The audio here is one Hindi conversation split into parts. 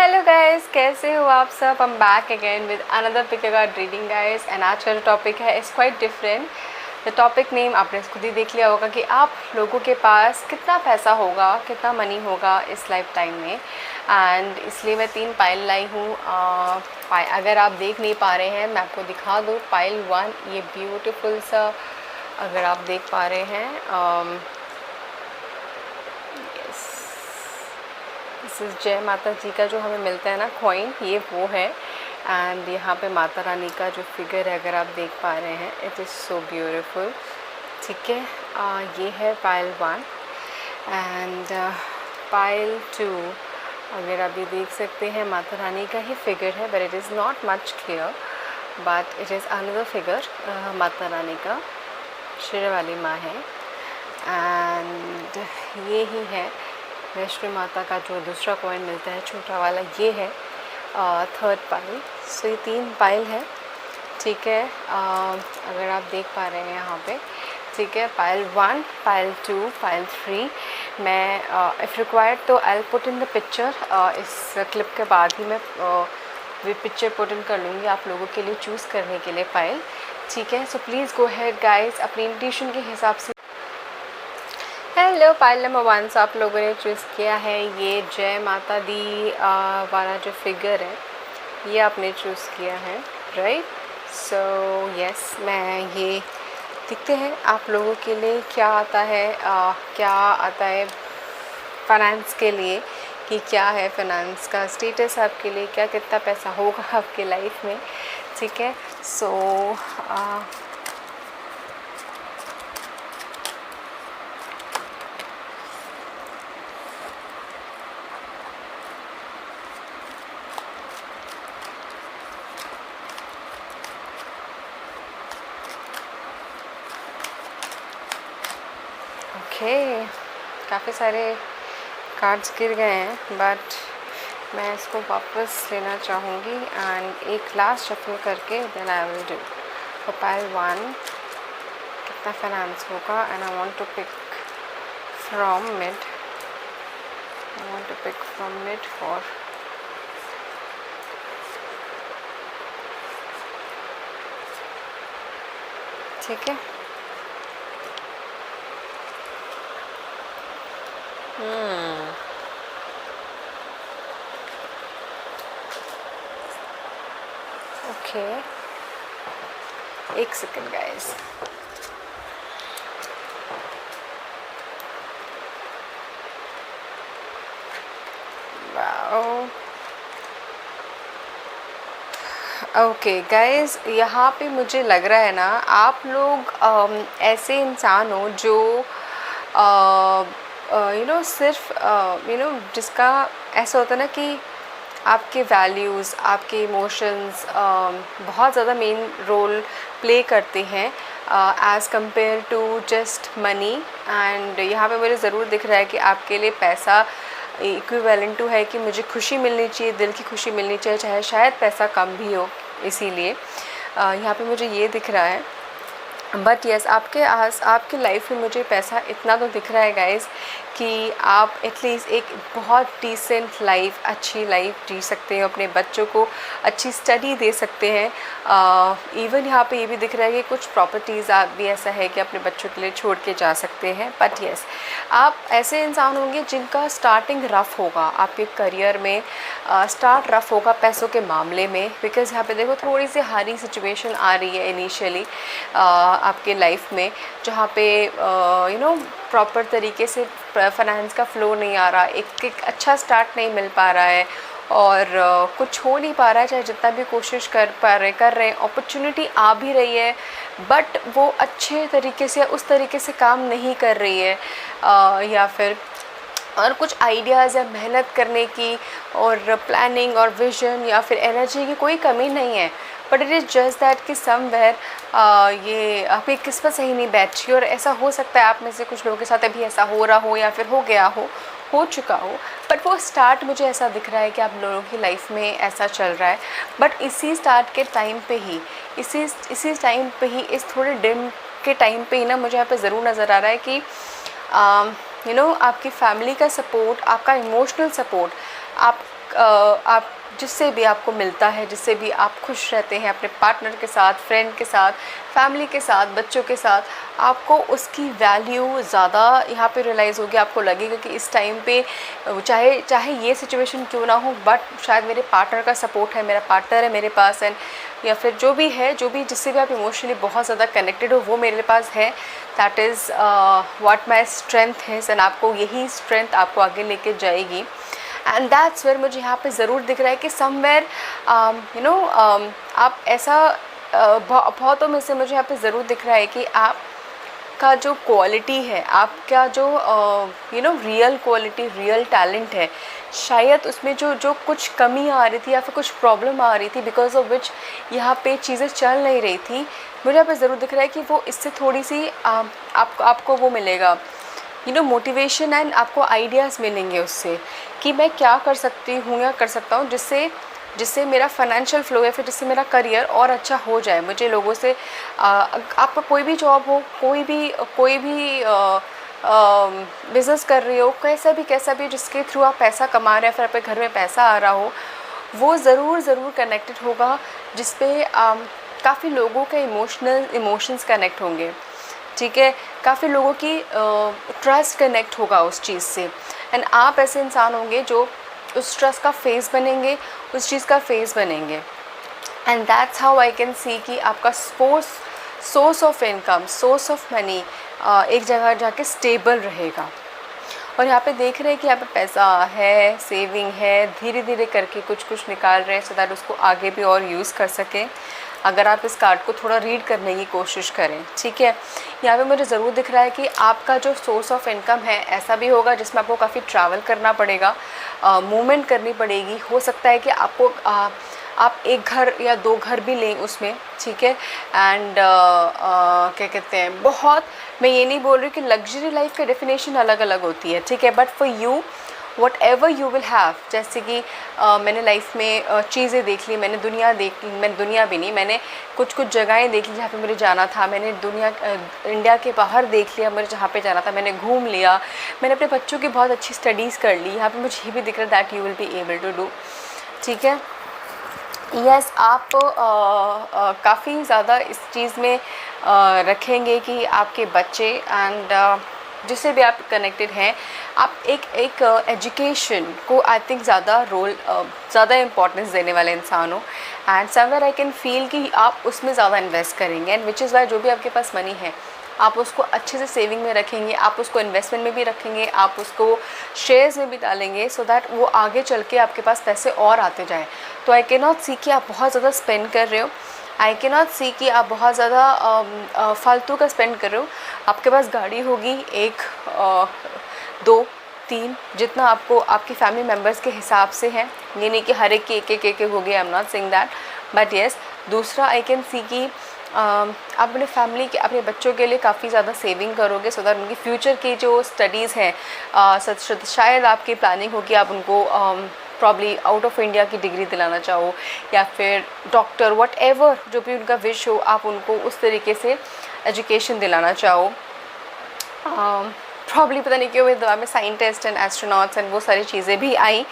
हेलो गाइस, कैसे हो आप सब। I'm back again with another picker card reading guys, and आज का जो टॉपिक है is quite different. The topic name आपने खुद ही देख लिया होगा कि आप लोगों के पास कितना पैसा होगा, कितना मनी होगा इस लाइफ टाइम में। एंड इसलिए मैं 3 पाइल लाई हूँ। अगर आप देख नहीं पा रहे हैं मैं आपको दिखा दूँ। पाइल 1 ये ब्यूटीफुल सा, अगर आप देख पा रहे हैं, दिस इज़ जय माता जी का जो हमें मिलता है ना कॉइन, ये वो है। एंड यहाँ पे माता रानी का जो फिगर है अगर आप देख पा रहे हैं, इट इज़ सो ब्यूटीफुल। ठीक है, ये है पाइल 1। एंड पाइल 2 अगर आप ये देख सकते हैं, माता रानी का ही फिगर है, but it is not much clear, but it is another figure Mata Rani का, शेर वाली माँ है। एंड ये ही है वैष्णो माता का जो दूसरा कॉइन मिलता है, छोटा वाला, ये है थर्ड पाइल। सो ये 3 पाइल है। ठीक है, अगर आप देख पा रहे हैं यहाँ पे, ठीक है, पाइल 1, पाइल 2, पाइल 3। मैं इफ़ रिक्वायर्ड तो I put in the picture, इस क्लिप के बाद ही मैं वो पिक्चर पुट इन कर लूँगी आप लोगों के लिए चूज़ करने के लिए पाइल। ठीक है, so please go had guys, अपनी इंट्यूशन के हिसाब से। हेलो, पाइल नंबर 1 से आप लोगों ने चूज़ किया है ये जय माता दी वाला जो फिगर है, ये आपने चूज़ किया है, राइट। सो यस, मैं ये देखते हैं आप लोगों के लिए क्या आता है, क्या आता है फाइनेंस के लिए, कि क्या है फाइनेंस का स्टेटस आपके लिए, क्या कितना पैसा होगा आपके लाइफ में। ठीक है, सो ओके, काफ़ी सारे कार्ड्स गिर गए हैं, बट मैं इसको वापस लेना चाहूँगी एंड एक लास्ट शफल करके then I will do. For pile 1 कितना फाइनेंस होगा, and I want to pick from mid, for ठीक है। ओके, एक सेकेंड गाइस। ओके गाइस, यहाँ पे मुझे लग रहा है ना आप लोग ऐसे इंसान हो जो सिर्फ जिसका ऐसा होता है ना कि आपके वैल्यूज़, आपके इमोशंस बहुत ज़्यादा मेन रोल प्ले करते हैं as compare to just money. And यहाँ पे मुझे ज़रूर दिख रहा है कि आपके लिए पैसा इक्विवेलेंट टू है कि मुझे खुशी मिलनी चाहिए, दिल की खुशी मिलनी चाहिए, चाहे शायद पैसा कम भी हो। इसीलिए यहाँ पे मुझे ये दिख रहा है। बट यस, आपके लाइफ में मुझे पैसा इतना तो दिख रहा है गाइस कि आप एटलीस्ट एक बहुत डिसेंट लाइफ, अच्छी लाइफ जी सकते हैं, अपने बच्चों को अच्छी स्टडी दे सकते हैं। इवन यहाँ पे ये भी दिख रहा है कि कुछ प्रॉपर्टीज़ आप भी ऐसा है कि अपने बच्चों के लिए छोड़ के जा सकते हैं। बट यस, आप ऐसे इंसान होंगे जिनका स्टार्टिंग रफ़ होगा आपके करियर में, स्टार्ट रफ़ होगा पैसों के मामले में। बिकॉज़ यहाँ पे देखो थोड़ी सी हारी सिचुएशन आ रही है इनिशियली आपके लाइफ में, जहाँ पे प्रॉपर तरीके से फाइनेंस का फ़्लो नहीं आ रहा, एक अच्छा स्टार्ट नहीं मिल पा रहा है, और कुछ हो नहीं पा रहा है, चाहे जितना भी कोशिश कर रहे हैं। अपॉर्चुनिटी आ भी रही है बट वो अच्छे तरीके से, उस तरीके से काम नहीं कर रही है, या फिर और कुछ आइडियाज़ या मेहनत करने की और प्लानिंग और विज़न या फिर एनर्जी की कोई कमी नहीं है, but it is just that कि समवेयर ये आपकी किस्मत सही नहीं बैठी। और ऐसा हो सकता है आप में से कुछ लोगों के साथ अभी ऐसा हो रहा हो या फिर हो गया हो चुका हो, बट वो स्टार्ट मुझे ऐसा दिख रहा है कि आप लोगों की लाइफ में ऐसा चल रहा है। बट इसी स्टार्ट के टाइम पे ही, इसी टाइम पे ही, इस थोड़े डिम के टाइम पे ही ना मुझे यहाँ पे ज़रूर नज़र आ रहा है कि आपकी फैमिली का सपोर्ट, आपका इमोशनल सपोर्ट, आप आप जिससे भी आपको मिलता है, जिससे भी आप खुश रहते हैं, अपने पार्टनर के साथ, फ्रेंड के साथ, फैमिली के साथ, बच्चों के साथ, आपको उसकी वैल्यू ज़्यादा यहाँ पे रियलाइज़ होगी। आपको लगेगा कि इस टाइम पे चाहे ये सिचुएशन क्यों ना हो, बट शायद मेरे पार्टनर का सपोर्ट है, मेरा पार्टनर है मेरे पास, एंड या फिर जो भी है, जो भी जिससे भी आप इमोशनली बहुत ज़्यादा कनेक्टेड हो, वो मेरे पास है। That is what my strength है, एंड आपको यही स्ट्रेंथ आपको आगे लेके जाएगी। एंड दैट्स वेयर मुझे यहाँ पे ज़रूर दिख रहा है कि समवेयर आप ऐसा बहुतों में से मुझे यहाँ पे ज़रूर दिख रहा है कि आप का जो क्वालिटी है, आपका जो रियल क्वालिटी, रियल टैलेंट है, शायद उसमें जो कुछ कमी आ रही थी या फिर कुछ प्रॉब्लम आ रही थी, बिकॉज ऑफ विच यहाँ पे चीज़ें चल नहीं रही थी, मुझे यहाँ पे ज़रूर दिख रहा है कि वो इससे थोड़ी सी आपको वो मिलेगा, मोटिवेशन, एंड आपको आइडियाज़ मिलेंगे उससे कि मैं क्या कर सकती हूँ या कर सकता हूँ जिससे मेरा फाइनेंशियल फ्लो या फिर जिससे मेरा करियर और अच्छा हो जाए। मुझे लोगों से आपका कोई भी जॉब हो, कोई भी बिज़नेस कर रही हो, कैसा भी जिसके थ्रू आप पैसा कमा रहे हैं, फिर आपके घर में पैसा आ रहा हो, वो ज़रूर कनेक्टेड होगा, जिस पे काफ़ी लोगों के इमोशंस कनेक्ट होंगे, ठीक है, काफ़ी लोगों की ट्रस्ट कनेक्ट होगा उस चीज़ से, एंड आप ऐसे इंसान होंगे जो उस ट्रस्ट का फेस बनेंगे, उस चीज़ का फेस बनेंगे। And that's how I can सी कि आपका source of income, source of money एक जगह जाके स्टेबल रहेगा। और यहाँ पे देख रहे हैं कि यहाँ पे पैसा है, सेविंग है, धीरे धीरे करके कुछ निकाल रहे हैं सो दैट उसको आगे भी और यूज़ कर सकें। अगर आप इस कार्ड को थोड़ा रीड करने की कोशिश करें, ठीक है। यहाँ पे मुझे ज़रूर दिख रहा है कि आपका जो सोर्स ऑफ इनकम है ऐसा भी होगा जिसमें आपको काफ़ी ट्रैवल करना पड़ेगा, मूवमेंट करनी पड़ेगी। हो सकता है कि आपको आप एक घर या 2 घर भी लें उसमें, ठीक है। एंड क्या कहते हैं, बहुत, मैं ये नहीं बोल रही कि लग्जरी लाइफ की डेफिनेशन अलग अलग होती है, ठीक है, but for you what ever you will have, जैसे कि मैंने लाइफ में चीज़ें देख ली, मैंने दुनिया भी नहीं, मैंने कुछ जगहें देख ली जहाँ पे मुझे जाना था, मैंने इंडिया के बाहर देख लिया मुझे जहाँ पे जाना था, मैंने घूम लिया, मैंने अपने बच्चों की बहुत अच्छी स्टडीज़ कर ली। यहाँ पे मुझे ये भी दिख रहा है that you will be able to do, ठीक है। यस, आप काफ़ी ज़्यादा इस चीज़ में रखेंगे कि आपके बच्चे एंड जिससे भी आप कनेक्टेड हैं, आप एक एजुकेशन को आई थिंक ज़्यादा इम्पोर्टेंस देने वाले इंसान हो, and somewhere I can feel कि आप उसमें ज़्यादा इन्वेस्ट करेंगे, एंड विच इज़ वाई जो भी आपके पास मनी है आप उसको अच्छे से सेविंग में रखेंगे, आप उसको इन्वेस्टमेंट में भी रखेंगे, आप उसको शेयर्स में भी डालेंगे सो दैट वो आगे चल के आपके पास पैसे और आते जाएँ। तो आई कैन नॉट सी कि आप बहुत ज़्यादा स्पेंड कर रहे हो, आई कैन नॉट सी कि आप बहुत ज़्यादा फालतू का स्पेंड कर रहे हो। आपके पास गाड़ी होगी 1, 2, 3, जितना आपको आपकी फैमिली मेम्बर्स के हिसाब से है, ये नहीं कि हर एक की एक होगी, I am not saying that, but yes. दूसरा आई कैन सी कि आप अपने फैमिली के, अपने बच्चों के लिए काफ़ी ज़्यादा सेविंग करोगे सो दैट उनकी फ्यूचर की जो स्टडीज़ हैं, शायद आपकी प्लानिंग हो कि आप उनको प्रॉब्ली आउट ऑफ इंडिया की डिग्री दिलाना चाहो, या फिर डॉक्टर, वट एवर जो भी उनका विश हो, आप उनको उस तरीके से एजुकेशन दिलाना चाहो। प्रॉब्ली पता नहीं क्यों मेरे दिमाग में साइंटिस्ट एंड एस्ट्रोनॉट्स एंड वो सारी चीज़ें भी आई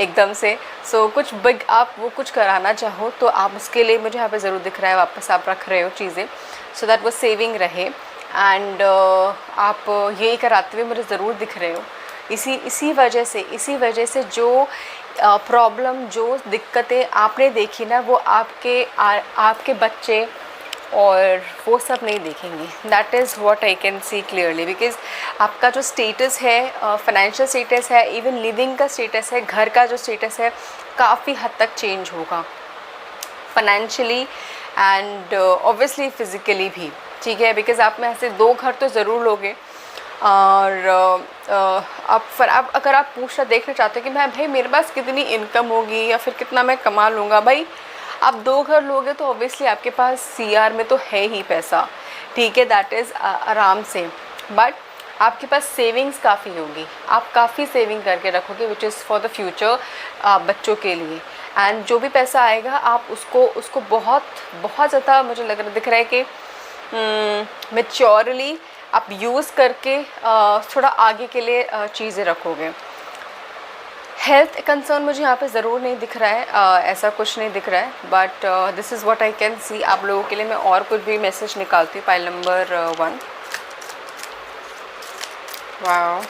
एकदम से। सो कुछ बिग आप वो कुछ कराना चाहो तो आप उसके लिए, मुझे यहाँ पे ज़रूर दिख रहा है वापस आप रख रहे हो चीज़ें सो दैट वो सेविंग रहे, एंड आप यही कराते हुए मुझे ज़रूर दिख रहे हो। इसी वजह से जो प्रॉब्लम, जो दिक्कतें आपने देखी ना, वो आपके बच्चे और वो सब नहीं देखेंगे। That is what I can see clearly, because आपका जो स्टेटस है, फाइनेंशियल स्टेटस है, इवन लिविंग का स्टेटस है, घर का जो स्टेटस है, काफ़ी हद तक चेंज होगा फाइनेंशियली एंड ऑब्वियसली फिज़िकली भी, ठीक है। बिकॉज आप में ऐसे 2 घर तो ज़रूर लोगे, और आप अगर आप देखना चाहते हो कि भाई मेरे पास कितनी इनकम होगी या फिर कितना मैं कमा लूँगा, भाई आप 2 घर लोगे तो ऑब्वियसली आपके पास सीआर में तो है ही पैसा, ठीक है, दैट इज़ आराम से, बट आपके पास सेविंग्स काफ़ी होगी, आप काफ़ी सेविंग करके रखोगे which is for the future बच्चों के लिए। एंड जो भी पैसा आएगा आप उसको बहुत ज़्यादा, मुझे दिख रहा है कि मैच्योरली आप यूज़ करके थोड़ा आगे के लिए चीज़ें रखोगे। हेल्थ कंसर्न मुझे यहाँ पे ज़रूर नहीं दिख रहा है, ऐसा कुछ नहीं दिख रहा है, but this is what I can सी। आप लोगों के लिए मैं और कुछ भी मैसेज निकालती हूँ। Pile number 1, wow,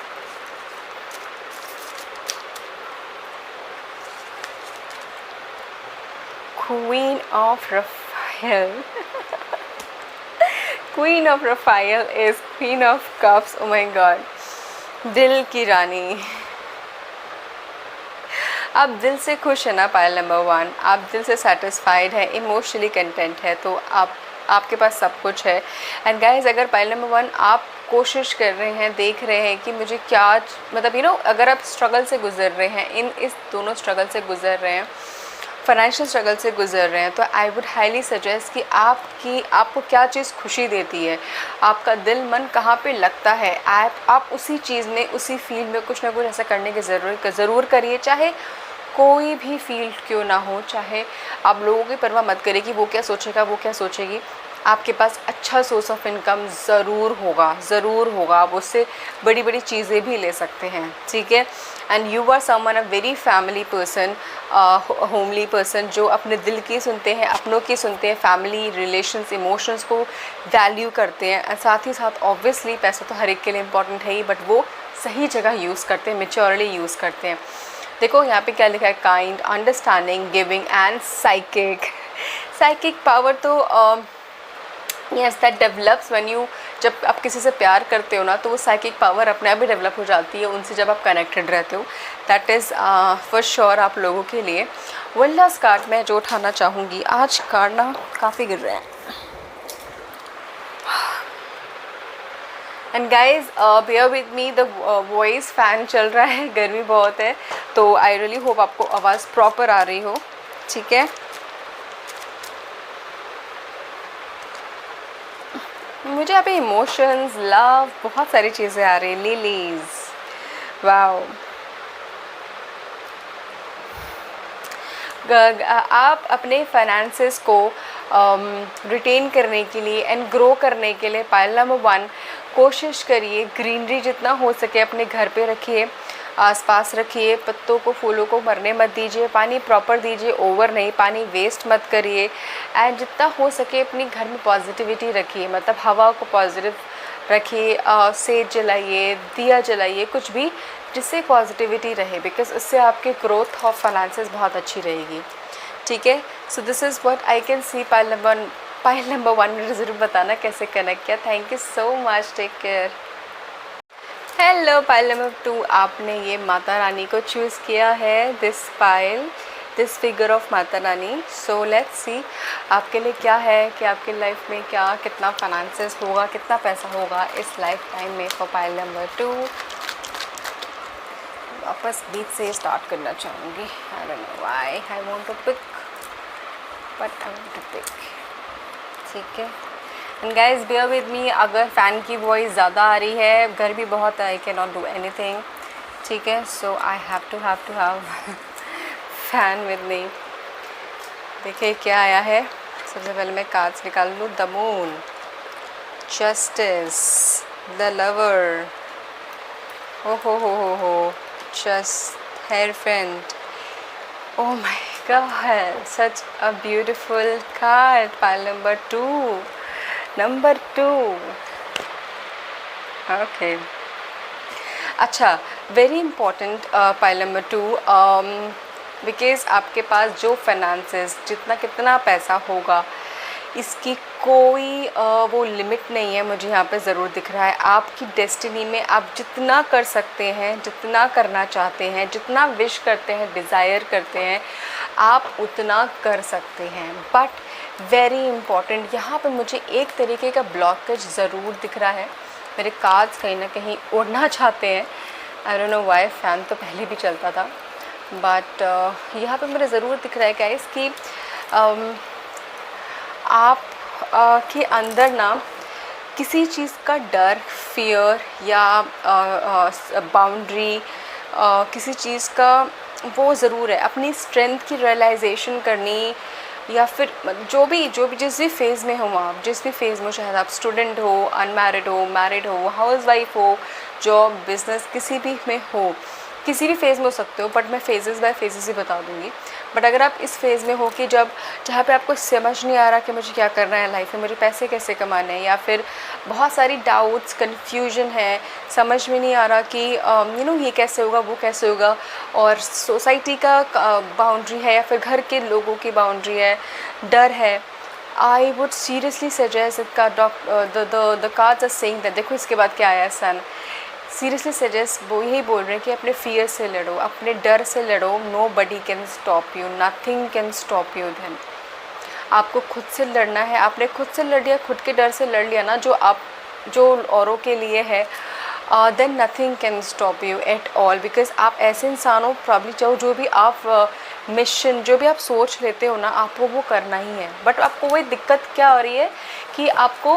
queen of Rafale queen of Rafale is queen of cups. Oh my God, दिल की रानी। आप दिल से खुश है ना पायल नंबर 1, आप दिल से सेटिस्फाइड है, इमोशनली कंटेंट है, तो आपके पास सब कुछ है। एंड गाइज, अगर पायल नंबर 1 आप कोशिश कर रहे हैं, देख रहे हैं कि मुझे क्या, मतलब अगर आप स्ट्रगल से गुजर रहे हैं, इस दोनों स्ट्रगल से गुजर रहे हैं, फाइनेंशियल स्ट्रगल से गुजर रहे हैं, तो आई वुड हाईली सजेस्ट कि आपको क्या चीज़ खुशी देती है, आपका दिल मन कहाँ पे लगता है, आप उसी चीज़ में, उसी फील्ड में कुछ ना कुछ ऐसा करने की ज़रूर करिए। चाहे कोई भी फील्ड क्यों ना हो, चाहे आप लोगों की परवाह मत करिए कि वो क्या सोचेगा, वो क्या सोचेगी। आपके पास अच्छा सोर्स ऑफ इनकम ज़रूर होगा। आप उससे बड़ी बड़ी चीज़ें भी ले सकते हैं, ठीक है। And you are someone a very family person, homely person, जो अपने दिल की सुनते हैं, अपनों की सुनते हैं, फैमिली रिलेशंस, इमोशंस को वैल्यू करते हैं। साथ ही साथ ऑब्वियसली पैसा तो हर एक के लिए इम्पॉर्टेंट है ही, बट वो सही जगह यूज़ करते हैं, मेच्योरली यूज़ करते हैं। देखो यहाँ पे क्या लिखा है, kind, understanding, giving and psychic power. तो yes, that develops when you, जब आप किसी से प्यार करते हो ना, तो वो साइकिक पावर अपने आप ही डेवलप हो जाती है उनसे, जब आप कनेक्टेड रहते हो। दैट इज़ फॉर श्योर आप लोगों के लिए। वन लास्ट कार्ड मैं जो उठाना चाहूँगी, आज कार्ड ना काफ़ी गिर रहे हैं। And guys, bear with me, the voice fan चल रहा है, गर्मी बहुत है, तो आई रियली होप आपको आवाज़ प्रॉपर आ रही हो, ठीक है। मुझे यहाँ पे इमोशंस, लव, बहुत सारी चीज़ें आ रही हैं। Lilies, wow. आप अपने फाइनेंसेस को रिटेन करने के लिए एंड ग्रो करने के लिए, पाइल नंबर 1, कोशिश करिए ग्रीनरी जितना हो सके अपने घर पे रखिए, आसपास रखिए। पत्तों को, फूलों को मरने मत दीजिए, पानी प्रॉपर दीजिए, ओवर नहीं, पानी वेस्ट मत करिए। एंड जितना हो सके अपने घर में पॉजिटिविटी रखिए, मतलब हवा को पॉजिटिव रखिए, सेज जलाइए, दिया जलाइए, कुछ भी जिससे पॉजिटिविटी रहे, बिकॉज उससे आपके ग्रोथ ऑफ फाइनेंसेस बहुत अच्छी रहेगी, ठीक है। So this is what I can see. Pile number 1 मुझे ज़रूर बताना कैसे कनेक्ट किया। Thank you so much, take care. Hello pile number 2, आपने ये माता रानी को चूज़ किया है, this figure of Mata Rani. So let's see आपके लिए क्या है, कि आपके लाइफ में क्या, कितना फाइनेंसेस होगा, कितना पैसा होगा इस लाइफ टाइम में फॉर पाइल नंबर 2। वापस बीच से स्टार्ट करना चाहूँगी। I don't know why I want to pick, but I want to pick, ठीक है। And guys, bear with me, अगर फ़ैन की वॉइस ज़्यादा आ रही है, गर्मी बहुत है, I can not do anything, ठीक है। So I have to have fan with me. देखिए क्या आया है। सबसे पहले मैं कार्ड्स निकाल लूँ। The moon, justice, the lover, ओ हो, just Hierophant. Oh my god, such a beautiful card. Pile number 2. Number 2. Okay. अच्छा, very important pile number 2, because आपके पास जो फाइनेंसेस, कितना पैसा होगा, इसकी कोई वो लिमिट नहीं है। मुझे यहाँ पे ज़रूर दिख रहा है आपकी डेस्टिनी में आप जितना कर सकते हैं, जितना करना चाहते हैं, जितना विश करते हैं, डिज़ायर करते हैं, आप उतना कर सकते हैं। बट वेरी इम्पॉर्टेंट, यहाँ पे मुझे एक तरीके का ब्लॉकेज ज़रूर दिख रहा है। मेरे कार्ड्स कहीं ना कहीं उड़ना चाहते हैं। आई डोंट नो व्हाई, फ़ैन तो पहले भी चलता था, बट यहाँ पे मुझे ज़रूर दिख रहा है गाइस कि आप के अंदर ना किसी चीज़ का डर, फियर या बाउंड्री, किसी चीज़ का वो ज़रूर है। अपनी स्ट्रेंथ की रियलाइजेशन करनी, या फिर जो भी जिस भी फेज़ में हो आप, जिस भी फेज़ में, चाहे आप स्टूडेंट हो, अनमैरिड हो, मैरिड हो, हाउस वाइफ हो, जॉब, बिज़नेस, किसी भी में हो, किसी भी फेज़ में हो सकते हो, बट मैं फेजेस बाय फेजेस ही बता दूँगी। बट अगर आप इस फेज़ में हो कि जहाँ पे आपको समझ नहीं आ रहा कि मुझे क्या करना है लाइफ में, मुझे पैसे कैसे कमाने हैं, या फिर बहुत सारी डाउट्स, कन्फ्यूजन है, समझ में नहीं आ रहा कि ये कैसे होगा, वो कैसे होगा, और सोसाइटी का बाउंड्री है या फिर घर के लोगों की बाउंड्री है, डर है, I would seriously suggest the cards are saying that, देखो इसके बाद क्या आया सन, सीरियसली सजेस्ट वो यही बोल रहे हैं कि अपने फियर से लड़ो, अपने डर से लड़ो। Nobody can stop you, nothing can stop you. Then आपको खुद से लड़ना है, आपने खुद से लड़ लिया, खुद के डर से लड़ लिया ना, जो औरों के लिए है, then nothing can stop you at all. Because आप ऐसे इंसान हो, प्रॉब्ली चाहो जो भी आप मिशन जो भी आप सोच लेते हो ना, आपको वो करना ही है। बट आपको वही दिक्कत क्या हो रही है कि आपको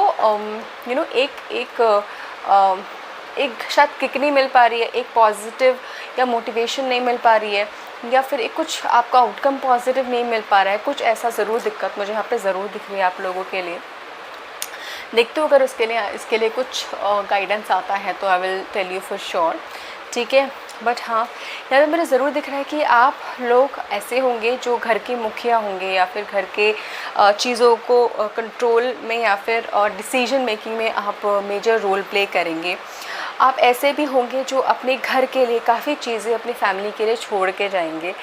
एक शायद किक नहीं मिल पा रही है, एक पॉजिटिव या मोटिवेशन नहीं मिल पा रही है, या फिर एक कुछ आपका आउटकम पॉजिटिव नहीं मिल पा रहा है। कुछ ऐसा ज़रूर दिक्कत मुझे यहाँ पे ज़रूर दिख रही है आप लोगों के लिए। देखते हो अगर इसके लिए कुछ गाइडेंस आता है तो I will tell you for sure, ठीक है। बट हाँ, यहाँ पे मुझे ज़रूर दिख रहा है कि आप लोग ऐसे होंगे जो घर के मुखिया होंगे, या फिर घर के चीज़ों को कंट्रोल में या फिर डिसीजन मेकिंग में आप मेजर रोल प्ले करेंगे। आप ऐसे भी होंगे जो अपने घर के लिए काफ़ी चीज़ें अपनी फैमिली के लिए छोड़ के जाएंगे,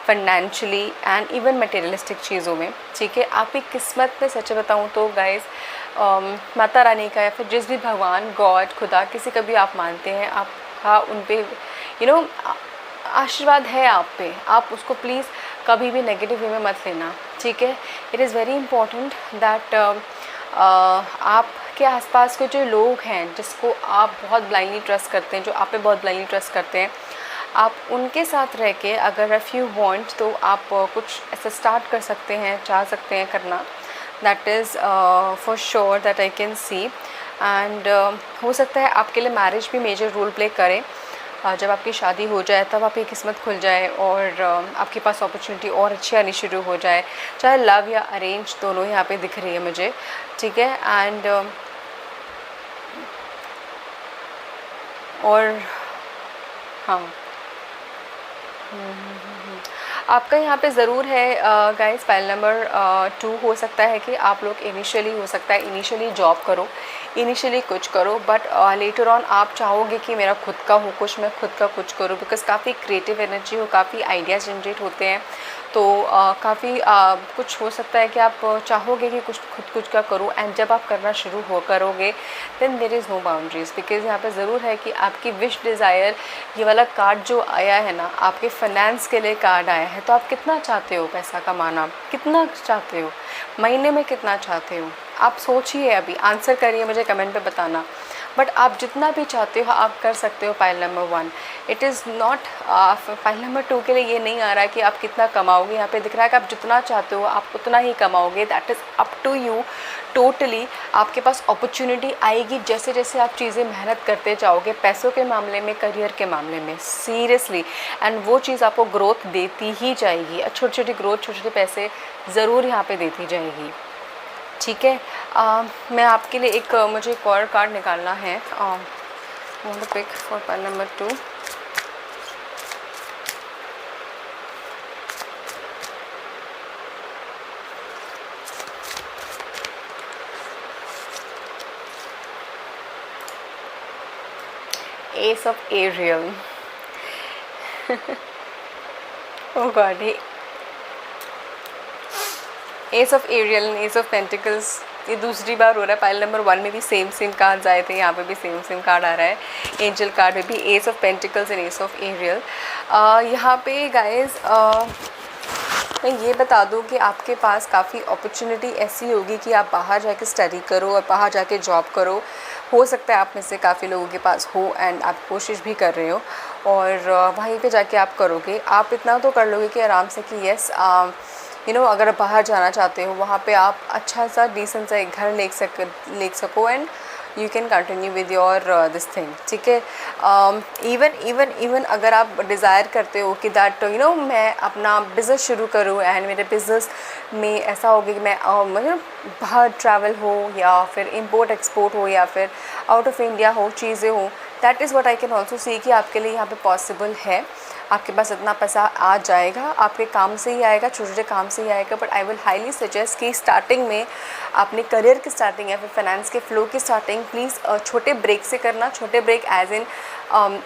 फाइनेंशियली एंड इवन मटेरियलिस्टिक चीज़ों में, ठीक है। आपकी किस्मत में सच बताऊँ तो गाइस, माता रानी का या फिर जिस भी भगवान, गॉड, खुदा, किसी का भी आप मानते हैं, आपका उन पे आशीर्वाद है आप पे। आप उसको प्लीज़ कभी भी नेगेटिव वे में मत लेना, ठीक है। It is very important that आपके आसपास के जो लोग हैं जिसको आप बहुत ब्लाइंडली ट्रस्ट करते हैं, जो आप पे बहुत ब्लाइंडली ट्रस्ट करते हैं, आप उनके साथ रह के अगर इफ़ यू वांट तो आप कुछ ऐसा स्टार्ट कर सकते हैं, चाह सकते हैं करना। That is for sure that I can C. And हो सकता है आपके लिए मैरिज भी मेजर रोल प्ले करे। जब आपकी शादी हो जाए तब आपकी किस्मत खुल जाए और आपके पास अपॉर्चुनिटी और अच्छी आनी शुरू हो जाए, चाहे लव या अरेंज, दोनों यहाँ पे दिख रही है मुझे, ठीक है। एंड और हाँ, आपका यहाँ पे ज़रूर है गाइस, फाइल नंबर 2 हो सकता है कि आप लोग इनिशियली जॉब करो, इनिशियली कुछ करो, बट लेटर ऑन आप चाहोगे कि मेरा खुद का हो कुछ, मैं खुद का कुछ करूँ। बिकॉज काफ़ी क्रिएटिव एनर्जी हो, काफ़ी आइडियाज़ जनरेट होते हैं, तो काफ़ी कुछ हो सकता है कि आप चाहोगे कि कुछ का करूँ। एंड जब आप करना शुरू करोगे then there is no boundaries. Because यहाँ पे ज़रूर है कि आपकी विश डिज़ायर, ये वाला कार्ड जो आया है ना, आपके फाइनेंस के लिए कार्ड आया है। तो आप कितना चाहते हो पैसा कमाना, कितना चाहते हो, महीने में कितना चाहते हो, आप सोचिए, अभी आंसर करिए, मुझे कमेंट पे बताना। बट आप जितना भी चाहते हो आप कर सकते हो pile number 1। It is not pile number 2 के लिए ये नहीं आ रहा है कि आप कितना कमाओगे। यहाँ पे दिख रहा है कि आप जितना चाहते हो आप उतना ही कमाओगे। That is up to you totally. आपके पास अपॉर्चुनिटी आएगी जैसे जैसे आप चीज़ें मेहनत करते जाओगे, पैसों के मामले में, करियर के मामले में, सीरियसली। एंड वो चीज़ आपको ग्रोथ देती ही जाएगी, छोटी छोटी ग्रोथ, छोटे छोटे पैसे ज़रूर यहाँ पे देती जाएगी, ठीक है। मैं आपके लिए मुझे एक और कार्ड निकालना है। Want to pick for pile number 2। Ace of Ariel. Oh god, ace of Ariel, ace of pentacles, ये दूसरी बार हो रहा है। पाइल नंबर 1 में भी सेम कार्ड्स आए थे, यहाँ पे भी सेम कार्ड आ रहा है। एंजल कार्ड में भी ace of pentacles and ace of Ariel. यहाँ पे गाइस मैं ये बता दूँ कि आपके पास काफ़ी अपॉर्चुनिटी ऐसी होगी कि आप बाहर जाके स्टडी करो और बाहर जाके जॉब करो। हो सकता है आप में से काफ़ी लोगों के पास हो एंड आप कोशिश भी कर रहे हो, और वहीं पे जाके आप करोगे। आप इतना तो कर लोगे कि आराम से कि यस अगर आप बाहर जाना चाहते हो वहाँ पे आप अच्छा सा डिसेंट सा एक घर ले सको and you can continue with your this thing, ठीक है। इवन अगर आप डिज़ायर करते हो कि दैट मैं अपना बिज़नेस शुरू करूँ एंड मेरे बिज़नेस में ऐसा होगा कि मैं बाहर ट्रैवल हो या फिर इंपोर्ट एक्सपोर्ट हो या फिर आउट ऑफ इंडिया हो, चीज़ें हो, that is what I can also see कि आपके लिए यहाँ पे पॉसिबल है, आपके पास इतना पैसा आ जाएगा, आपके काम से ही आएगा, छोटे छोटे काम से ही आएगा। But I will highly suggest कि स्टार्टिंग में अपने करियर की स्टार्टिंग या फिर फाइनेंस के फ्लो की स्टार्टिंग प्लीज़ छोटे ब्रेक से करना। छोटे ब्रेक एज इन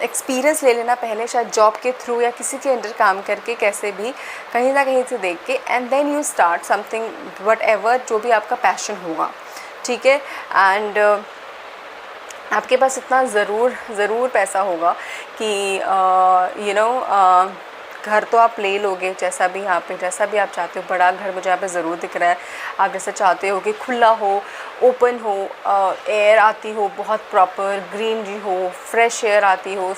एक्सपीरियंस ले लेना पहले, शायद जॉब के थ्रू या किसी के अंडर काम करके, कैसे भी कहीं ना कहीं से देख के, and then you start something whatever, जो भी आपका पैशन होगा, ठीक है। एंड आपके पास इतना ज़रूर पैसा होगा कि घर तो आप ले लोगे, जैसा भी यहाँ पे, जैसा भी आप चाहते हो। बड़ा घर मुझे यहाँ पे ज़रूर दिख रहा है। आप जैसे चाहते हो कि खुला हो, ओपन हो, एयर आती हो, बहुत प्रॉपर ग्रीनरी हो, फ्रेश एयर आती हो,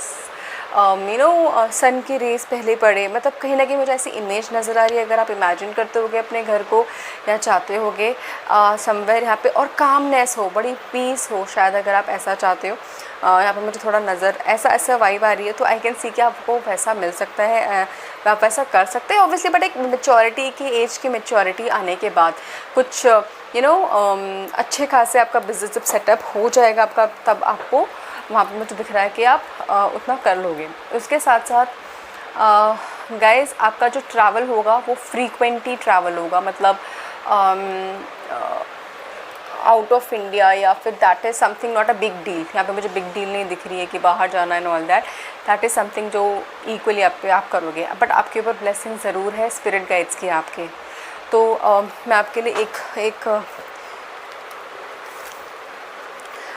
सन की रेस पहले पड़े, मतलब कहीं ना कहीं मुझे ऐसी इमेज नज़र आ रही है। अगर आप इमेजिन करते होगे अपने घर को या चाहते होगे समवेयर यहाँ पे, और कामनेस हो, बड़ी पीस हो, शायद अगर आप ऐसा चाहते हो, यहाँ पर मुझे थोड़ा नज़र ऐसा वाइब आ रही है। तो आई कैन सी कि आपको वैसा मिल सकता है, आप ऐसा कर सकते हैं ऑब्वियसली। बट एक मेच्योरिटी की एज की मेच्योरिटी आने के बाद कुछ अच्छे खासे आपका बिजनेस जब सेटअप हो जाएगा आपका, तब आपको वहाँ पे मुझे दिख रहा है कि आप उतना कर लोगे। उसके साथ साथ गाइस आपका जो ट्रैवल होगा वो फ्रीक्वेंटली ट्रैवल होगा, मतलब आउट ऑफ इंडिया, या फिर that is something not a big deal. यहाँ पे मुझे बिग डील नहीं दिख रही है कि बाहर जाना and all that is something जो इक्वली आप करोगे। बट आपके ऊपर ब्लेसिंग ज़रूर है स्पिरिट गाइड्स की आपके। तो मैं आपके लिए एक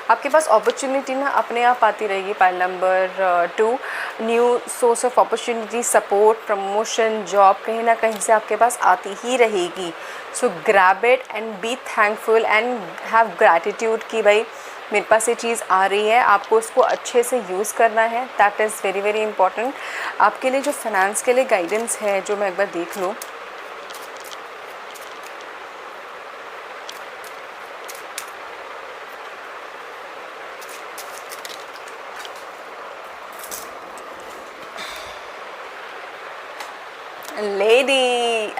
आपके पास अपॉर्चुनिटी ना अपने आप आती रहेगी। Pile number 2, new source of opportunity, support, promotion, job कहीं ना कहीं से आपके पास आती ही रहेगी। सो grab it and be thankful and have gratitude कि भाई मेरे पास ये चीज़ आ रही है, आपको उसको अच्छे से यूज़ करना है। That is very very important. आपके लिए जो फाइनेंस के लिए गाइडेंस है, जो मैं एक बार देख लूँ,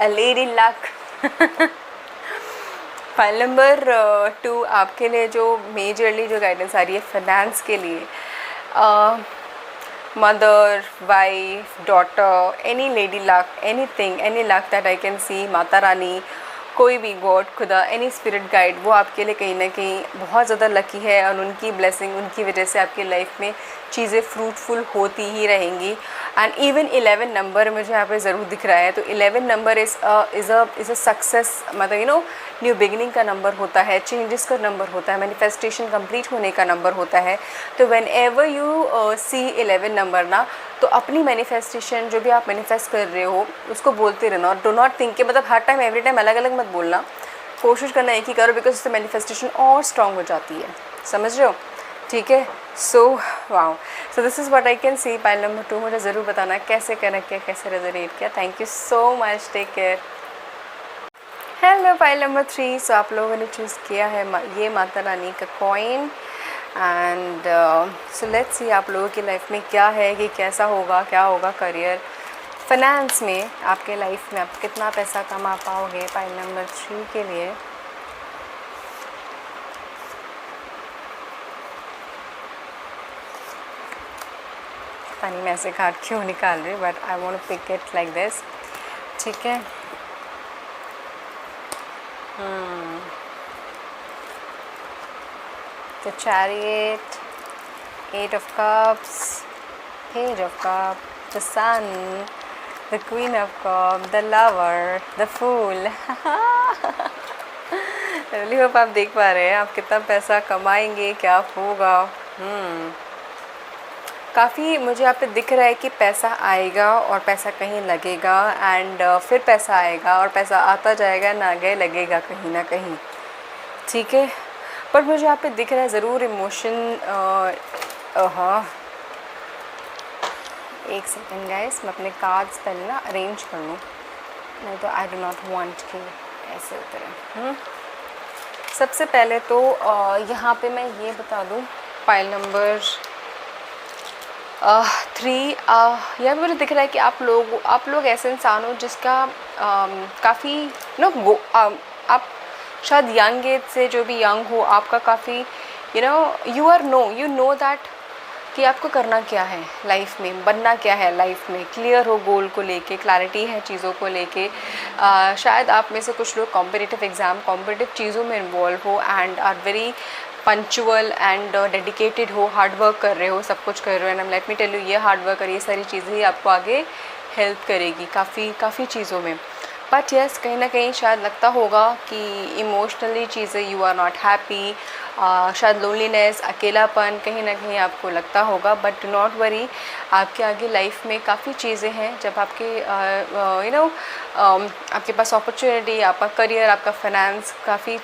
लेडी लक। फाइल नंबर 2 आपके लिए जो मेजरली जो गाइडेंस आ रही है फाइनेंस के लिए, mother, wife, daughter, any lady luck, anything, any luck that I can सी, माता रानी, कोई भी गॉड, खुदा, एनी स्पिरिट गाइड, वो आपके लिए कहीं ना कहीं बहुत ज़्यादा लकी है। और उनकी ब्लेसिंग, उनकी वजह से आपकी लाइफ में चीज़ें फ्रूटफुल होती ही रहेंगी। एंड इवन 11 नंबर मुझे यहाँ पे ज़रूर दिख रहा है। तो 11 नंबर इज़ अ सक्सेस, मतलब न्यू बिगिनिंग का नंबर होता है, चेंजेस का नंबर होता है, मैनिफेस्टेशन कंप्लीट होने का नंबर होता है। तो whenever you see 11 number ना, तो अपनी मैनिफेस्टेशन जो भी आप मैनिफेस्ट कर रहे हो उसको बोलते रहना। और डो नॉट थिंक कि मतलब हर टाइम एवरी टाइम अलग अलग मत बोलना, कोशिश करना एक ही करो, बिकॉज उससे मैनिफेस्टेशन और स्ट्रॉन्ग हो जाती है। समझ रहे हो? ठीक है। So wow, so this is what I can see. Pile number 2 मुझे ज़रूर बताना कैसे कनेक्ट किया, कैसे रेजोनेट किया। Thank you so much, take care. Hello pile number 3, so आप लोगों ने चूज़ किया है ये माता रानी का coin. And so let's see आप लोगों की लाइफ में क्या है, कि कैसा होगा, क्या होगा करियर, फाइनेंस में आपके लाइफ में आप कितना पैसा कमा पाओगे पाइल नंबर 3 के लिए। पता नहीं मैं ऐसे कार्ड क्यों निकाल रही हूँ, but I want to pick it like this. ठीक है। The Chariot, 8 of Cups, Page of Cups, the Sun, the Queen of Cups, the Lover, the Fool. really hope आप देख पा रहे हैं आप कितना पैसा कमाएंगे, क्या होगा। काफ़ी मुझे यहाँ पे दिख रहा है कि पैसा आएगा और पैसा कहीं लगेगा, एंड फिर पैसा आएगा और पैसा आता जाएगा, ना गए लगेगा कहीं ना कहीं। ठीक है। पर मुझे यहाँ पे दिख रहा है ज़रूर इमोशन। हाँ, एक सेकेंड गाइस, मैं अपने कार्ड्स पहले ना अरेंज कर लूँ, नहीं तो आई डू नॉट वांट कि ऐसे उतरे। सबसे पहले तो यहाँ पे मैं ये बता दूँ, पाइल नंबर 3, यह मुझे दिख रहा है कि आप लोग ऐसे इंसान हो जिसका काफ़ी आप शायद यंग एज से, जो भी यंग हो, आपका काफ़ी यू नो दैट कि आपको करना क्या है लाइफ में, बनना क्या है लाइफ में, क्लियर हो गोल को लेके, क्लैरिटी है चीज़ों को लेके। शायद आप में से कुछ लोग कॉम्पिटिटिव एग्ज़ाम, कॉम्पिटिटिव चीज़ों में इन्वॉल्व हो and are very punctual and dedicated हो, हार्ड वर्क कर रहे हो, सब कुछ कर रहे हो। And let me tell you, ये हार्ड वर्क और ये सारी चीज़ें ही आपको आगे हेल्प करेगी काफ़ी चीज़ों में। बट यस, कहीं ना कहीं शायद लगता होगा कि इमोशनली चीज़ें यू आर नॉट हैप्पी, शायद लोनलीनेस, अकेलापन कहीं ना कहीं आपको लगता होगा। बट डू नॉट वरी, आपके आगे लाइफ में काफ़ी चीज़ें हैं। जब आपके आपके पास अपॉर्चुनिटी, आपका करियर, आपका फाइनेंस, काफ़ी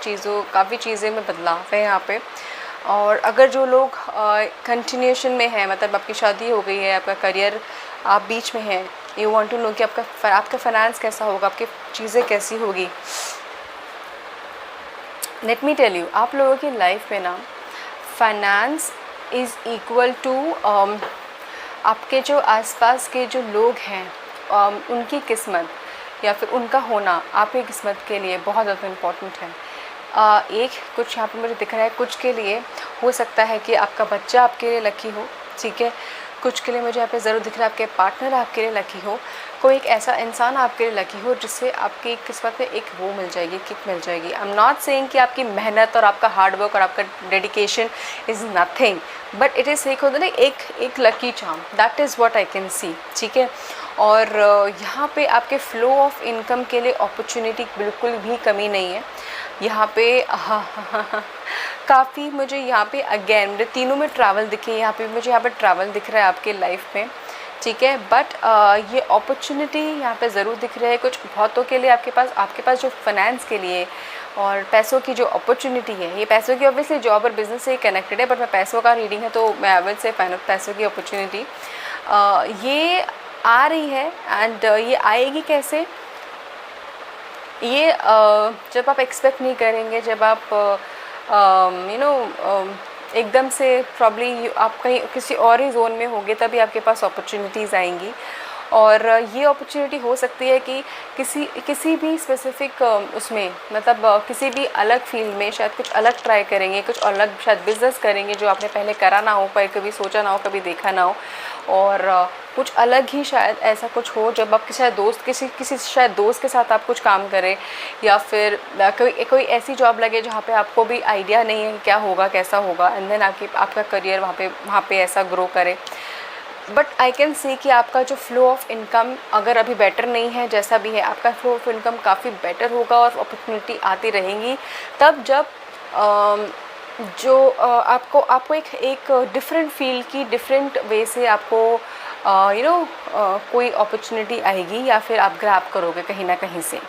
चीज़ें में बदलाव है यहाँ पे। और अगर जो लोग कंटिन्यूशन में है, मतलब आपकी शादी हो गई है, आपका करियर आप बीच में हैं, यू वांट टू नो कि आपका फाइनेंस कैसा होगा, आपकी चीज़ें कैसी होगी। लेट मी टेल यू, आप लोगों की लाइफ में ना फाइनेंस इज़ इक्वल टू आपके जो आसपास के जो लोग हैं उनकी किस्मत या फिर उनका होना आपकी किस्मत के लिए बहुत ज़्यादा इम्पोर्टेंट है। एक कुछ यहाँ पे मुझे दिख रहा है, कुछ के लिए हो सकता है कि आपका बच्चा आपके लिए लकी हो, ठीक है। कुछ के लिए मुझे यहाँ पे ज़रूर दिख रहा है आपके पार्टनर आपके लिए लकी हो, कोई एक ऐसा इंसान आपके लिए लकी हो जिससे आपकी किस्मत में एक वो मिल जाएगी, किक मिल जाएगी। आई एम नॉट सेइंग कि आपकी मेहनत और आपका हार्ड वर्क और आपका dedication is nothing, but it is एक होता है ना एक lucky charm, that is what I can सी, ठीक है। और यहाँ पे आपके फ्लो ऑफ इनकम के लिए अपॉर्चुनिटी बिल्कुल भी कमी नहीं है यहाँ पे। काफ़ी मुझे यहाँ पे अगेन मुझे तीनों में ट्रैवल दिखे, यहाँ पे मुझे यहाँ पे ट्रैवल दिख रहा है आपके लाइफ में, ठीक है। बट ये अपॉर्चुनिटी यहाँ पे ज़रूर दिख रहा है कुछ बहुतों के लिए। आपके पास जो फाइनेंस के लिए और पैसों की जो अपॉर्चुनिटी है, ये पैसों की ऑब्वियसली जॉब और बिजनेस से कनेक्टेड है, बट मैं पैसों का रीडिंग है तो मैं एवरेज से पैसों की अपॉर्चुनिटी ये आ रही है। एंड ये आएगी कैसे, ये जब आप एक्सपेक्ट नहीं करेंगे, जब आप एकदम से प्रॉब्ली आप कहीं किसी और ही जोन में होंगे, तभी आपके पास अपॉर्चुनिटीज़ आएंगी। और ये अपॉर्चुनिटी हो सकती है कि किसी भी स्पेसिफिक उसमें, मतलब किसी भी अलग फील्ड में शायद कुछ अलग ट्राई करेंगे, कुछ अलग शायद बिज़नेस करेंगे जो आपने पहले करा ना हो, पर कभी सोचा ना हो, कभी देखा ना हो। और कुछ अलग ही शायद ऐसा कुछ हो जब आप किसी शायद दोस्त के साथ आप कुछ काम करें, या फिर कोई ऐसी जॉब लगे जहाँ पे आपको भी आइडिया नहीं है क्या होगा, कैसा होगा, एंड देन आपका करियर वहाँ पे ऐसा ग्रो करे। बट आई कैन सी कि आपका जो फ्लो ऑफ इनकम अगर अभी बेटर नहीं है, जैसा भी है आपका फ्लो ऑफ इनकम काफ़ी बेटर होगा और अपॉर्चुनिटी आती रहेंगी तब जब आपको एक डिफरेंट फील्ड की डिफरेंट वे से आपको कोई अपॉर्चुनिटी आएगी या फिर आप ग्रैब करोगे कहीं ना कहीं से,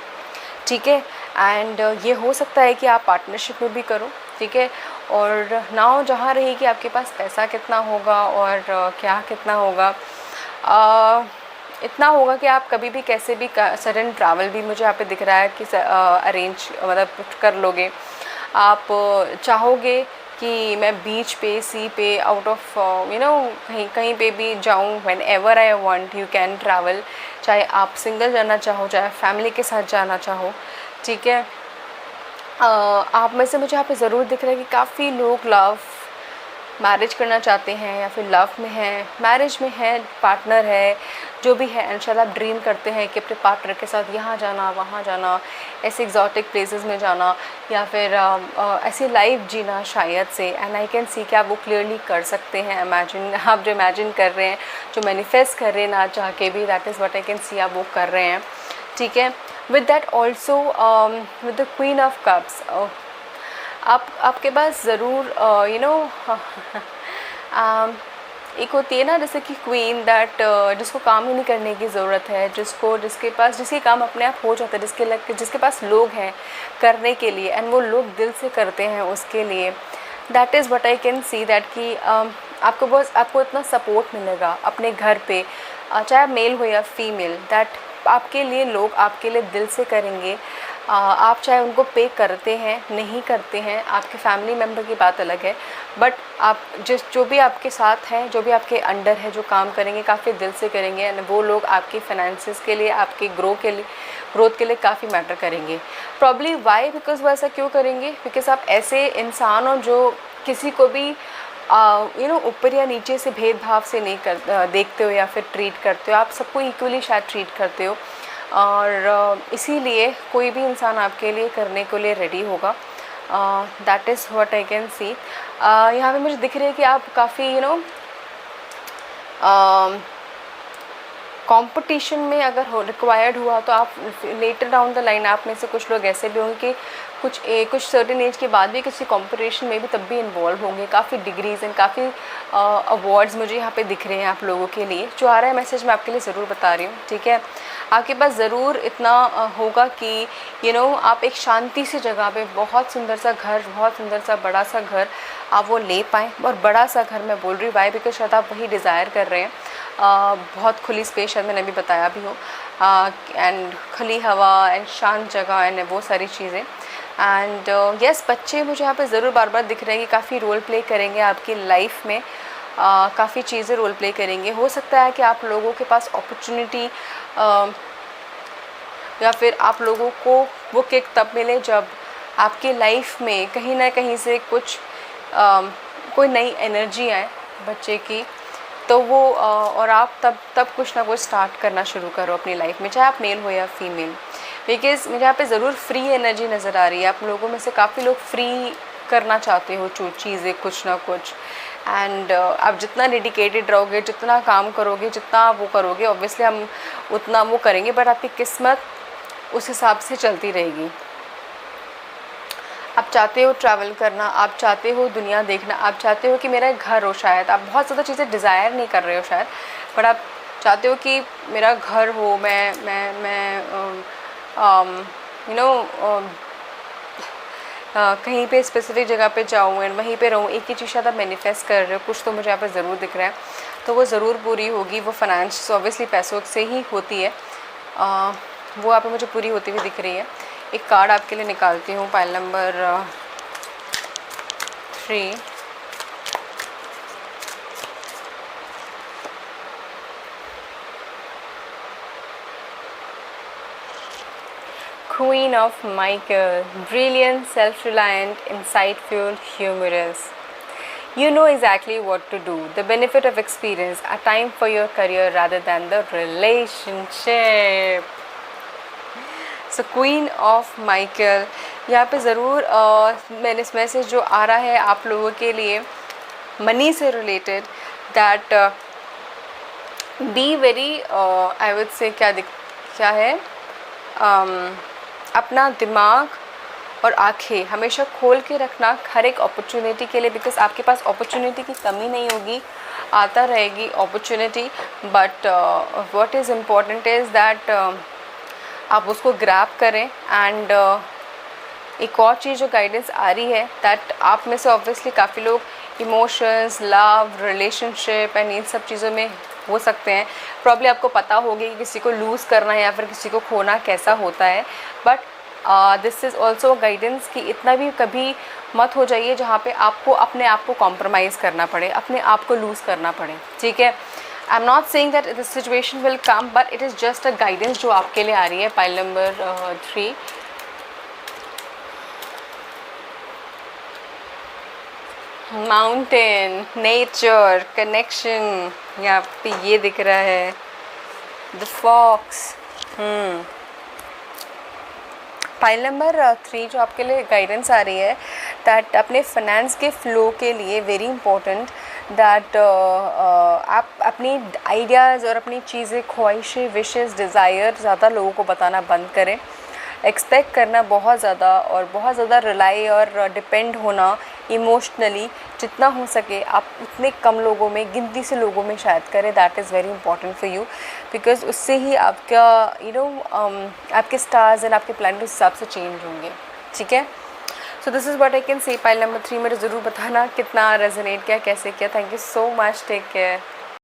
ठीक है। एंड ये हो सकता है कि आप पार्टनरशिप में भी करो, ठीक है। और नाउ जहाँ रही कि आपके पास पैसा कितना होगा और क्या कितना होगा, इतना होगा कि आप कभी भी कैसे भी सडन ट्रैवल भी मुझे यहाँ पे दिख रहा है कि अरेंज मतलब कर लोगे। आप चाहोगे कि मैं बीच पे, सी पे, आउट ऑफ कहीं पे भी जाऊँ, when ever I want you can travel. चाहे आप सिंगल जाना चाहो, चाहे फैमिली के साथ जाना चाहो, ठीक है। आप में से मुझे यहाँ पे ज़रूर दिख रहा है कि काफ़ी लोग मैरिज करना चाहते हैं या फिर लव में हैं, मैरिज में है, पार्टनर है, जो भी है, इंशाल्लाह आप ड्रीम करते हैं कि अपने पार्टनर के साथ यहाँ जाना, वहाँ जाना, ऐसे एग्जॉटिक प्लेसेस में जाना, या फिर ऐसी लाइफ जीना शायद से। एंड आई कैन सी कि आप वो क्लियरली कर सकते हैं। आप जो इमेजिन कर रहे हैं, जो मैनिफेस्ट कर रहे हैं ना चाह के भी, that is what I can सी आप वो कर रहे हैं, ठीक है। With that also with the queen of cups, आपके पास ज़रूर एक होती है ना जैसे कि क्वीन, दैट जिसको काम ही नहीं करने की ज़रूरत है, जिसके काम अपने आप हो जाता है, जिसके पास लोग हैं करने के लिए, एंड वो लोग दिल से करते हैं उसके लिए। That is what I can C, that कि आपको इतना सपोर्ट मिलेगा अपने घर पे, चाहे मेल हो या फीमेल, दैट आपके लिए लोग आपके लिए दिल से करेंगे। आप चाहे उनको पे करते हैं, नहीं करते हैं, आपके फैमिली मेम्बर की बात अलग है, बट आप जो भी आपके साथ हैं, जो भी आपके अंडर है, जो काम करेंगे काफ़ी दिल से करेंगे, एंड वो लोग आपकी फाइनेंसेस के लिए, आपके ग्रोथ के लिए काफ़ी मैटर करेंगे। प्रॉब्ली वाई, बिकॉज वो ऐसा क्यों करेंगे, बिकॉज आप ऐसे इंसान हो जो किसी को भी ऊपर या नीचे से भेदभाव से नहीं देखते हो या फिर ट्रीट करते हो, आप सबको इक्वली शायद ट्रीट करते हो, और इसीलिए कोई भी इंसान आपके लिए करने के लिए रेडी होगा। That is what I can सी। यहाँ पे मुझे दिख रही है कि आप काफ़ी कंपटीशन में अगर रिक्वायर्ड हुआ तो आप लेटर डाउन द लाइन, आप में से कुछ लोग ऐसे भी होंगे कि कुछ सर्टेन एज के बाद भी किसी कंपटीशन में भी तब भी इन्वॉल्व होंगे। काफ़ी डिग्रीज एंड काफ़ी अवार्ड्स मुझे यहाँ पे दिख रहे हैं आप लोगों के लिए। जो आ रहा है मैसेज मैं आपके लिए ज़रूर बता रही हूँ, ठीक है। आपके पास ज़रूर इतना होगा कि आप एक शांति सी जगह पे बहुत सुंदर सा घर, बहुत सुंदर सा बड़ा सा घर आप वो ले पाएँ। और बड़ा सा घर मैं बोल रही हूँ वाई, बिकॉज शायद आप वही डिज़ायर कर रहे हैं। बहुत खुली स्पेस, शायद मैंने अभी बताया भी हो, एंड खुली हवा एंड शांत जगह एंड वो सारी चीज़ें। एंड यस, बच्चे मुझे यहाँ पे ज़रूर बार बार दिख रहे हैं कि काफ़ी रोल प्ले करेंगे आपकी लाइफ में, काफ़ी चीज़ें रोल प्ले करेंगे। हो सकता है कि आप लोगों के पास अपॉर्चुनिटी या फिर आप लोगों को वो किक तब मिले जब आपकी लाइफ में कहीं ना कहीं से कुछ कोई नई एनर्जी आए बच्चे की, तो वो और आप तब कुछ ना कुछ स्टार्ट करना शुरू करो अपनी लाइफ में, चाहे आप मेल हो या फीमेल। बिकॉज़ मुझे यहाँ पे ज़रूर फ्री एनर्जी नज़र आ रही है। आप लोगों में से काफ़ी लोग फ्री करना चाहते हो चीज़ें कुछ ना कुछ, एंड आप जितना डेडिकेटेड रहोगे, जितना काम करोगे, जितना वो करोगे, ऑब्वियसली हम उतना वो करेंगे, बट आपकी किस्मत उस हिसाब से चलती रहेगी। आप चाहते हो ट्रैवल करना, आप चाहते हो दुनिया देखना, आप चाहते हो कि मेरा एक घर हो, शायद आप बहुत ज़्यादा चीज़ें डिज़ायर नहीं कर रहे हो शायद, बट आप चाहते हो कि मेरा घर हो, मैं कहीं पे स्पेसिफिक जगह पे जाऊँ एंड वहीं पे रहूँ। एक ही चीज़ शायद आप मैनिफेस्ट कर रहे हो, कुछ तो मुझे यहाँ पे ज़रूर दिख रहा है, तो वो ज़रूर पूरी होगी। वो फाइनेंस ऑब्वियसली पैसों से ही होती है, वो यहाँ पे मुझे पूरी होती हुई दिख रही है। एक कार्ड आपके लिए निकालती हूँ, pile number 3। Queen of Michael, brilliant, self-reliant, insightful, humorous. You know exactly what to do. The benefit of experience, a time for your career rather than the relationship. So Queen of Michael, यहाँ पे ज़रूर मैंने इस मैसेज जो आ रहा है आप लोगों के लिए मनी से related, that be very I would say क्या है, अपना दिमाग और आंखें हमेशा खोल के रखना हर एक अपॉर्चुनिटी के लिए, बिकॉज आपके पास अपॉर्चुनिटी की कमी नहीं होगी, आता रहेगी opportunity, but what is important is that आप उसको ग्रैब करें। एंड एक और चीज़ जो गाइडेंस आ रही है, दैट आप में से ऑब्वियसली काफ़ी लोग emotions, love, relationship and in सब चीज़ों में हो सकते हैं। प्रॉब्ली आपको पता होगी कि किसी को लूज़ करना या फिर किसी को खोना कैसा होता है, but this is also guidance कि इतना भी कभी मत हो जाइए जहाँ पे आपको अपने आप को कॉम्प्रोमाइज़ करना पड़े, अपने आप को लूज़ करना पड़े, ठीक है। I am not saying that this situation will come, but it is just a guidance जो आपके लिए आ रही है। Pile number 3, mountain, nature, connection, यहाँ पे ये दिख रहा है, द फॉक्स। फाइल नंबर 3 जो आपके लिए गाइडेंस आ रही है, दैट अपने फाइनेंस के फ्लो के लिए वेरी इंपॉर्टेंट, दैट आप अपनी आइडियाज़ और अपनी चीज़ें, ख्वाहिशें, विशेस, डिज़ायर ज़्यादा लोगों को बताना बंद करें। एक्सपेक्ट करना बहुत ज़्यादा और बहुत ज़्यादा रिलाई और डिपेंड होना इमोशनली जितना हो सके आप उतने कम लोगों में, गिनती से लोगों में शायद करें। That is very important for you, because उससे ही आपका आपके स्टार्स एंड आपके प्लैनेट उस हिसाब से चेंज होंगे, ठीक है। So this is what I can say. Pile number 3 मेरे ज़रूर बताना कितना रेजोनेट किया, कैसे किया। Thank you so much, take care.